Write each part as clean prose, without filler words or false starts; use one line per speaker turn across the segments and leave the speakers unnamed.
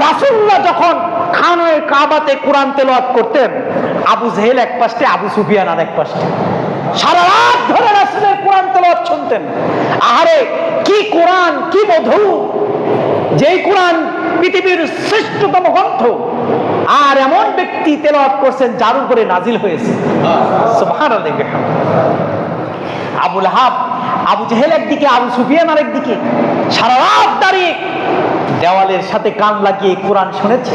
রাসূলুল্লাহ যখন খানায় কাবাতে কোরআন তেলাওয়াত করতেন, আবু জেহেল এক পাশে, আবু সুফিয়ান আর এক পাশে, সারা রাত ধরে রাসূলের কোরআন তেলাওয়াত শুনতেন। আহারে কি কোরআন, কি মধু! যেই কোরআন পৃথিবীর শ্রেষ্ঠতম গ্রন্থ, আর এমন ব্যক্তি তেলাওয়াত করছেন যার উপরে নাজিল হয়েছে। সুবহানাল্লাহ। আবু লাহাব, আবু জেহেল একদিকে, আবু সুফিয়ান আর একদিকে, সারা রাত দাঁড়িয়ে দেওয়ালের সাথে কান লাগিয়ে কোরআন শুনেছে।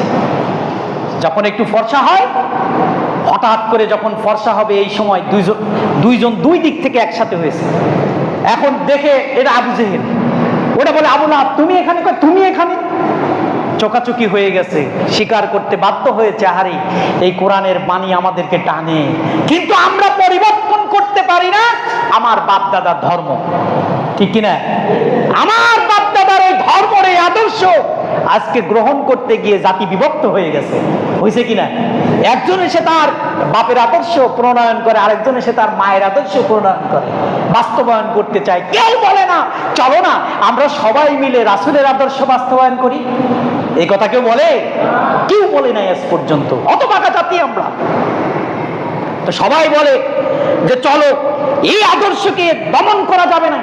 যখন একটু ফর্সা হয়, হঠাৎ করে যখন ফর্সা হবে, এই সময় দুইজন দুই দিক থেকে একসাথে হয়েছে। এখন দেখে এটা আবু জেহেল, ওটা বলে আবু লাহাব তুমি এখানে, তুমি এখানে। চোকাচুকি হয়ে গেছে, স্বীকার করতে বাধ্য হয়েছে, আহারে এই কোরআনের বাণী আমাদেরকে টানে, কিন্তু আমরা পরিবর্তন করতে পারি না আমার বাপ দাদার ধর্ম, ঠিক কিনা? আমার বাপ দাদার এই ধর্মের এই আদর্শ আজকে গ্রহণ করতে গিয়ে জাতি বিভক্ত হয়ে গেছে, হয়েছে কিনা? একজন এসে তার বাপের আদর্শ প্রণয়ন করে, আরেকজন এসে তার মায়ের আদর্শ প্রণয়ন করে, বাস্তবায়ন করতে চায়। কেউ বলে না চলো না আমরা সবাই মিলে রাসূলের আদর্শ বাস্তবায়ন করি, এই কথা কেউ বলে? কেউ বলে নাই আজ পর্যন্ত। অত বাঁকা জাতি আমরা। তো সবাই বলে যে চলো এই আদর্শকে দমন করা যাবে না,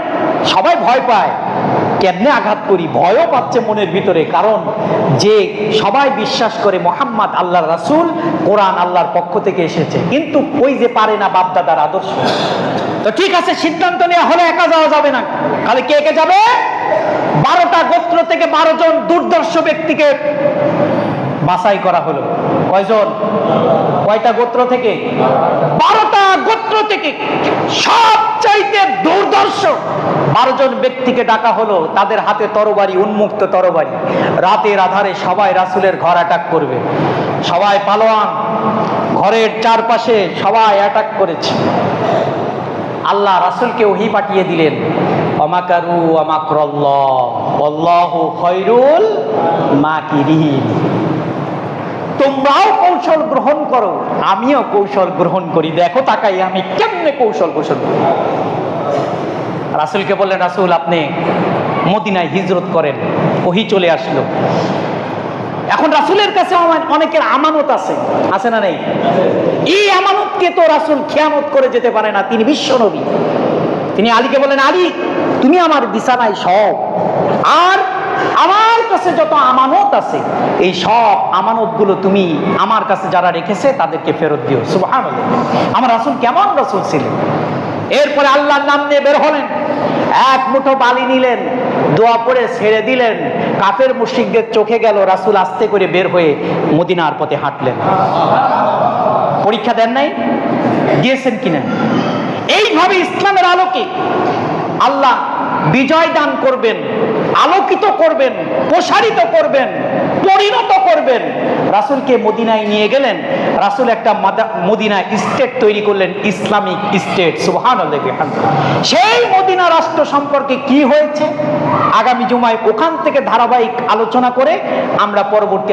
সবাই ভয় পায়। কেমনে আঘাত করি, ভয়ও পাচ্ছে মনের ভিতরে, কারণ যে সবাই বিশ্বাস করে মুহাম্মদ আল্লাহর রাসূল, কোরআন আল্লাহর পক্ষ থেকে এসেছে, কিন্তু ওই যে পারে না বাপ দাদার আদর্শ। তো ঠিক আছে, সিদ্ধান্ত নেওয়া হলে একা যাওয়া যাবে না, তাহলে কে কে যাবে? 12টা গোত্র থেকে 12 জন দুর্দর্শ ব্যক্তিকে বাছাই করা হলো। কয়জন? কয়টা গোত্র থেকে? 12টা গোত্র থেকে সবচাইতে দুর্দর্শ 12 জন ব্যক্তিকে ডাকা হলো। তাদের হাতে তরবারি, উন্মুক্ত তরবারি। রাতের আধারে সবাই রাসূলের ঘর অ্যাটাক করবে, সবাই পালোয়ান, ঘরের চারপাশে সবাই অ্যাটাক করেছে। আল্লাহ রাসূলকে ওহী পাঠিয়ে দিলেন, ওয়ামাকারু ওয়ামাকরাল্লাহ ওয়াল্লাহু খায়রুল মাকিরিন। তোমরাও কৌশল গ্রহণ করো, আমিও কৌশল গ্রহণ করি, দেখো তাকাই আমি কেমনে কৌশল করি। রাসূলকে বললেন, রাসূল আপনি মদিনায় হিজরত করেন। ওহী চলে আসলো। এখন রাসূলের কাছে অনেকের আমানত আছে, আছে না নেই? এই আমানতকে তো রাসূল খেয়ানত করে যেতে পারে না, তিনি বিশ্ব নবী। তিনি আলীকে বলেন, আলী তুমি আমার বিছানায় সব, আর আমার কাছে যত আমানত আছে এই সব আমানতগুলো তুমি আমার কাছে যারা রেখেছে তাদেরকে ফেরত দিও। সুবহানাল্লাহ। আমার রাসূল কেমন রাসূল ছিলেন! এরপরে আল্লাহর নাম নিয়ে বের হলেন, এক মুঠো বালি নিলেন, দোয়া পড়ে ছেড়ে দিলেন। কাফের মুশরিকদের চোখে গেল, রাসূল আস্তে করে বের হয়ে মদিনার পথে হাঁটলেন। পরীক্ষা দেন নাই? দিয়েছেন কিনা? এইভাবে ইসলামের আলোকে আল্লাহ বিজয় দান করবেন, আলোকিত করবেন, প্রসারিত করবেন, পরিণত করবেন। রাসূলকে মদিনায় নিয়ে গেলেন। রাসূল একটা মদিনা স্টেট তৈরি করলেন, ইসলামিক স্টেট। সুবহানাল্লাহ। সেই মদিনা রাষ্ট্র সম্পর্কে কি হয়েছে আগামী জুমায় ওখান থেকে ধারাবাহিক আলোচনা করে আমরা পরবর্তী